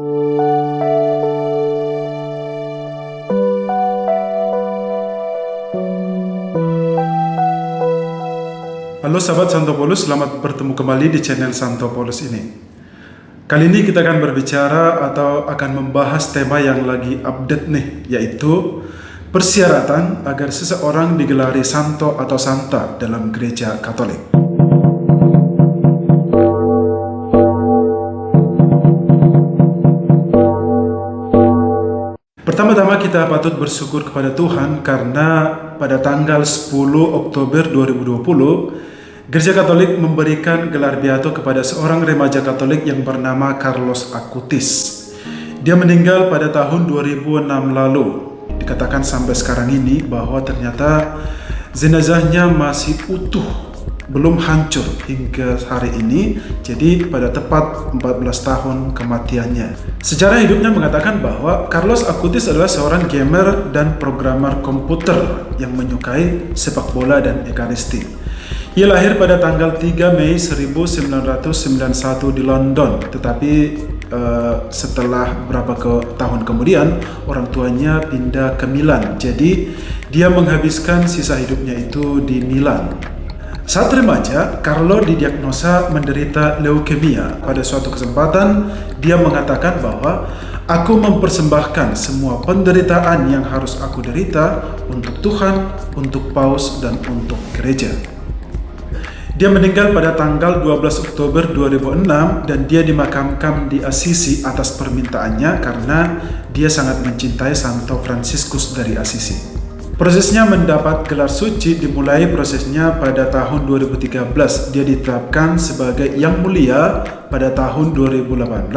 Halo sahabat Santo Paulus, selamat bertemu kembali di channel Santo Paulus ini. Kali ini kita akan berbicara atau akan membahas tema yang lagi update nih, yaitu persyaratan agar seseorang digelari santo atau santa dalam gereja Katolik. Pertama-tama kita patut bersyukur kepada Tuhan karena pada tanggal 10 Oktober 2020 Gereja Katolik memberikan gelar beato kepada seorang remaja Katolik yang bernama Carlos Acutis. Dia meninggal pada tahun 2006 lalu. Dikatakan sampai sekarang ini bahwa ternyata jenazahnya masih utuh, belum hancur hingga hari ini. Jadi pada tepat 14 tahun kematiannya. Sejarah hidupnya mengatakan bahwa Carlos Acutis adalah seorang gamer dan programmer komputer yang menyukai sepak bola dan ekaristi. Ia lahir pada tanggal 3 Mei 1991 di London, tetapi setelah beberapa tahun kemudian orang tuanya pindah ke Milan. Jadi dia menghabiskan sisa hidupnya itu di Milan. Saat remaja, Carlo didiagnosa menderita leukemia. Pada suatu kesempatan, dia mengatakan bahwa aku mempersembahkan semua penderitaan yang harus aku derita untuk Tuhan, untuk Paus, dan untuk gereja. Dia meninggal pada tanggal 12 Oktober 2006 dan dia dimakamkan di Assisi atas permintaannya karena dia sangat mencintai Santo Fransiskus dari Assisi. Prosesnya mendapat gelar suci dimulai prosesnya pada tahun 2013. Dia ditetapkan sebagai yang mulia pada tahun 2018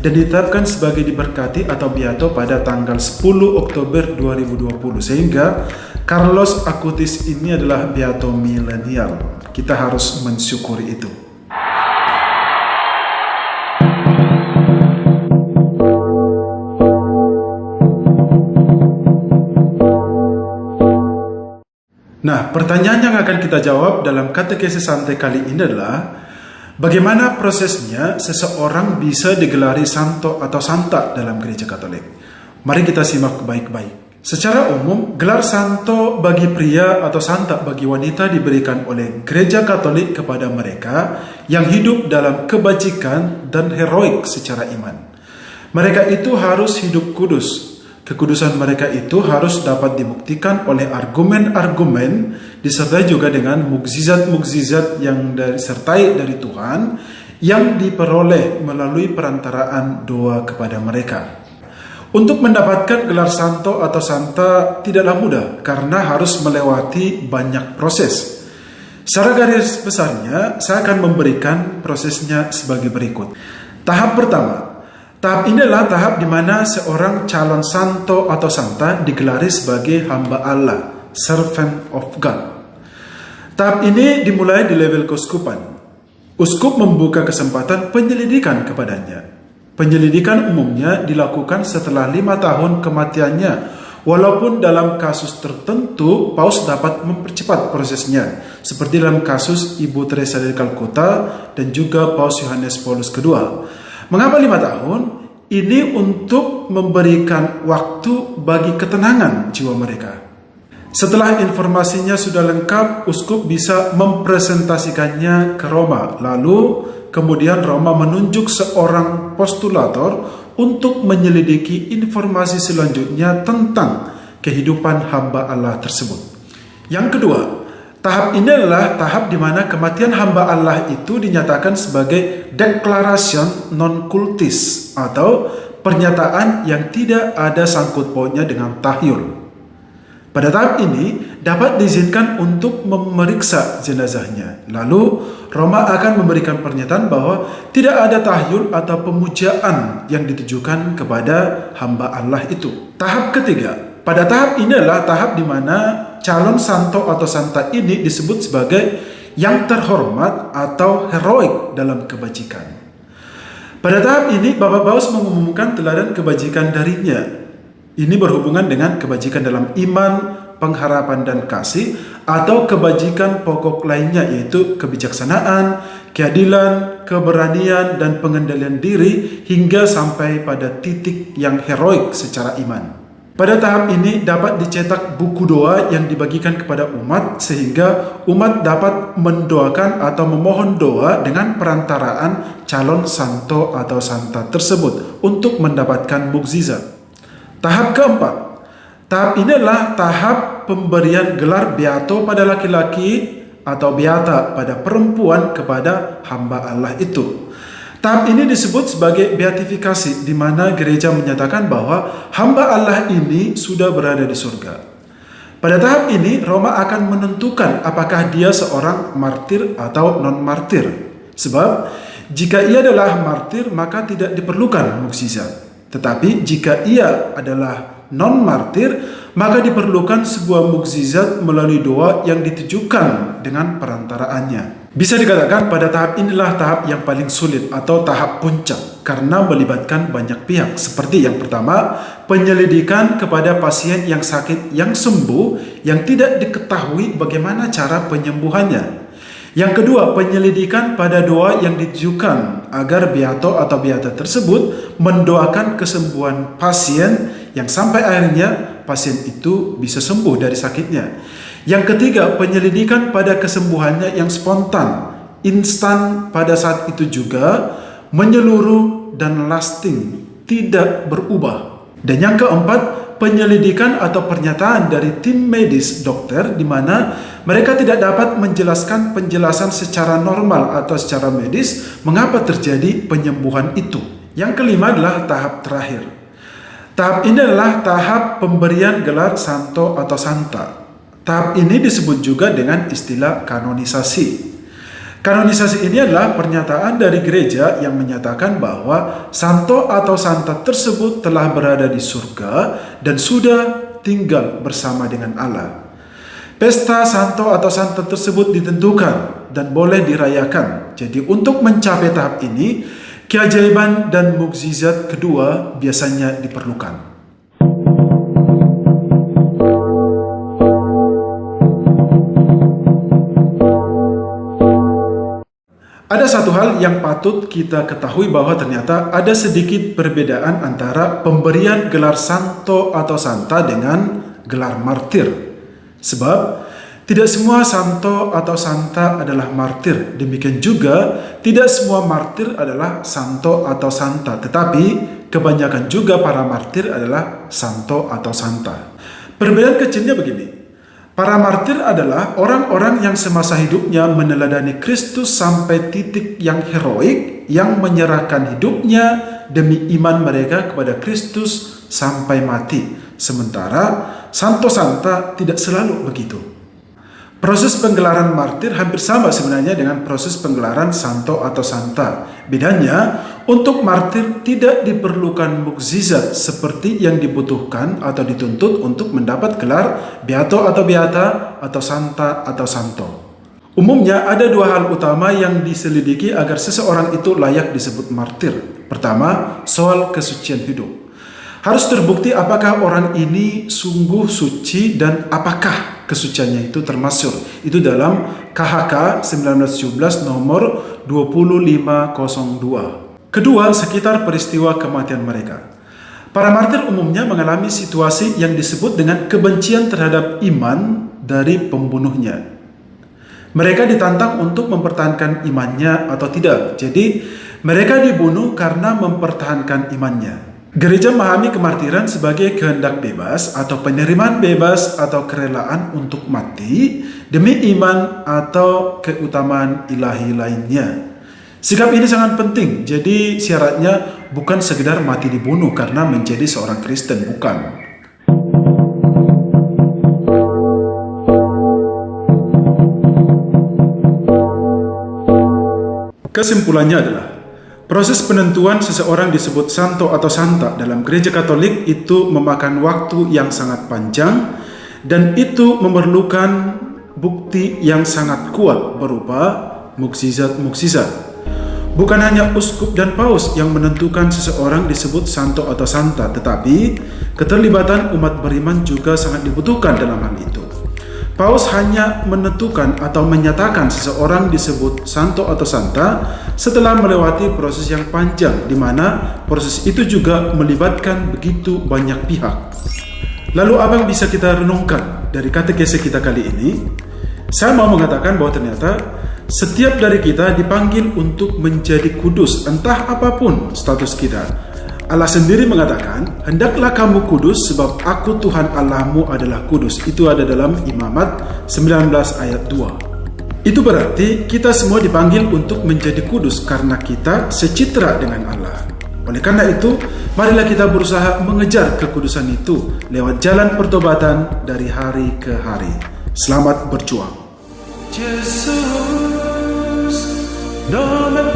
dan ditetapkan sebagai diberkati atau beato pada tanggal 10 Oktober 2020 sehingga Carlos Acutis ini adalah beato milenial. Kita harus mensyukuri itu. Nah, pertanyaan yang akan kita jawab dalam katekesi santai kali ini adalah bagaimana prosesnya seseorang bisa digelari santo atau santa dalam gereja Katolik. Mari kita simak baik-baik. Secara umum, gelar santo bagi pria atau santa bagi wanita diberikan oleh gereja Katolik kepada mereka yang hidup dalam kebajikan dan heroik secara iman. Mereka itu harus hidup kudus. Kekudusan mereka itu harus dapat dibuktikan oleh argumen-argumen disertai juga dengan mukjizat-mukjizat yang disertai dari Tuhan yang diperoleh melalui perantaraan doa kepada mereka. Untuk mendapatkan gelar santo atau santa tidaklah mudah karena harus melewati banyak proses. Secara garis besarnya, saya akan memberikan prosesnya sebagai berikut. Tahap pertama. Tahap ini adalah tahap di mana seorang calon santo atau santa digelari sebagai hamba Allah, servant of God. Tahap ini dimulai di level keuskupan. Uskup membuka kesempatan penyelidikan kepadanya. Penyelidikan umumnya dilakukan setelah 5 tahun kematiannya. Walaupun dalam kasus tertentu, Paus dapat mempercepat prosesnya. Seperti dalam kasus Ibu Teresa dari Kalkuta dan juga Paus Yohanes Paulus II. Mengapa 5 tahun? Ini untuk memberikan waktu bagi ketenangan jiwa mereka. Setelah informasinya sudah lengkap, uskup bisa mempresentasikannya ke Roma. Lalu kemudian Roma menunjuk seorang postulator untuk menyelidiki informasi selanjutnya tentang kehidupan hamba Allah tersebut. Yang kedua, tahap ini adalah tahap di mana kematian hamba Allah itu dinyatakan sebagai declaration non cultis atau pernyataan yang tidak ada sangkut pautnya dengan tahyul. Pada tahap ini dapat diizinkan untuk memeriksa jenazahnya. Lalu Roma akan memberikan pernyataan bahwa tidak ada tahyul atau pemujaan yang ditujukan kepada hamba Allah itu. Tahap ketiga. Pada tahap ini adalah tahap di mana calon santo atau santa ini disebut sebagai yang terhormat atau heroik dalam kebajikan. Pada tahap ini Bapak Paus mengumumkan teladan kebajikan darinya. Ini berhubungan dengan kebajikan dalam iman, pengharapan dan kasih, atau kebajikan pokok lainnya yaitu kebijaksanaan, keadilan, keberanian, dan pengendalian diri hingga sampai pada titik yang heroik secara iman. Pada tahap ini dapat dicetak buku doa yang dibagikan kepada umat sehingga umat dapat mendoakan atau memohon doa dengan perantaraan calon santo atau santa tersebut untuk mendapatkan mukjizat. Tahap keempat. Tahap ini adalah tahap pemberian gelar beato pada laki-laki atau beata pada perempuan kepada hamba Allah itu. Tahap ini disebut sebagai beatifikasi, di mana gereja menyatakan bahwa hamba Allah ini sudah berada di surga. Pada tahap ini, Roma akan menentukan apakah dia seorang martir atau non-martir. Sebab, jika ia adalah martir, maka tidak diperlukan mukjizat. Tetapi, jika ia adalah non-martir, maka diperlukan sebuah mukjizat melalui doa yang ditujukan dengan perantaraannya. Bisa dikatakan pada tahap inilah tahap yang paling sulit atau tahap puncak karena melibatkan banyak pihak. Seperti yang pertama, penyelidikan kepada pasien yang sakit yang sembuh yang tidak diketahui bagaimana cara penyembuhannya. Yang kedua, penyelidikan pada doa yang ditujukan agar beato atau beata tersebut mendoakan kesembuhan pasien yang sampai akhirnya pasien itu bisa sembuh dari sakitnya. Yang ketiga, penyelidikan pada kesembuhannya yang spontan, instan pada saat itu juga, menyeluruh dan lasting, tidak berubah. Dan yang keempat, penyelidikan atau pernyataan dari tim medis dokter di mana mereka tidak dapat menjelaskan penjelasan secara normal atau secara medis mengapa terjadi penyembuhan itu. Yang kelima adalah tahap terakhir. Tahap ini adalah tahap pemberian gelar santo atau santa. Tahap ini disebut juga dengan istilah kanonisasi. Kanonisasi ini adalah pernyataan dari gereja yang menyatakan bahwa santo atau santa tersebut telah berada di surga dan sudah tinggal bersama dengan Allah. Pesta santo atau santa tersebut ditentukan dan boleh dirayakan. Jadi untuk mencapai tahap ini, keajaiban dan mukjizat kedua biasanya diperlukan. Ada satu hal yang patut kita ketahui bahwa ternyata ada sedikit perbedaan antara pemberian gelar santo atau santa dengan gelar martir. Sebab tidak semua santo atau santa adalah martir. Demikian juga tidak semua martir adalah santo atau santa. Tetapi kebanyakan juga para martir adalah santo atau santa. Perbedaan kecilnya begini. Para martir adalah orang-orang yang semasa hidupnya meneladani Kristus sampai titik yang heroik, yang menyerahkan hidupnya demi iman mereka kepada Kristus sampai mati. Sementara santo santa tidak selalu begitu. Proses penggelaran martir hampir sama sebenarnya dengan proses penggelaran santo atau santa. Bedanya, untuk martir tidak diperlukan mukjizat seperti yang dibutuhkan atau dituntut untuk mendapat gelar beato atau beata atau santa atau santo. Umumnya ada dua hal utama yang diselidiki agar seseorang itu layak disebut martir. Pertama, soal kesucian hidup. Harus terbukti apakah orang ini sungguh suci dan apakah kesuciannya itu termasuk. Itu dalam KHK 1917 nomor 2502. Kedua, sekitar peristiwa kematian mereka. Para martir umumnya mengalami situasi yang disebut dengan kebencian terhadap iman dari pembunuhnya. Mereka ditantang untuk mempertahankan imannya atau tidak. Jadi, mereka dibunuh karena mempertahankan imannya. Gereja memahami kemartiran sebagai kehendak bebas atau penerimaan bebas atau kerelaan untuk mati demi iman atau keutamaan ilahi lainnya. Sikap ini sangat penting, jadi syaratnya bukan sekedar mati dibunuh karena menjadi seorang Kristen, bukan. Kesimpulannya adalah, proses penentuan seseorang disebut santo atau santa dalam gereja Katolik itu memakan waktu yang sangat panjang dan itu memerlukan bukti yang sangat kuat berupa mukjizat-mukjizat. Bukan hanya uskup dan paus yang menentukan seseorang disebut santo atau santa, tetapi keterlibatan umat beriman juga sangat dibutuhkan dalam hal itu. Paus hanya menentukan atau menyatakan seseorang disebut santo atau santa setelah melewati proses yang panjang, di mana proses itu juga melibatkan begitu banyak pihak. Lalu apa yang bisa kita renungkan dari katekese kita kali ini? Saya mau mengatakan bahwa ternyata setiap dari kita dipanggil untuk menjadi kudus, entah apapun status kita. Allah sendiri mengatakan, hendaklah kamu kudus sebab aku Tuhan Allahmu adalah kudus. Itu ada dalam Imamat 19 ayat 2. Itu berarti kita semua dipanggil untuk menjadi kudus karena kita secitra dengan Allah. Oleh karena itu, marilah kita berusaha mengejar kekudusan itu lewat jalan pertobatan dari hari ke hari. Selamat berjuang. Jesus, no me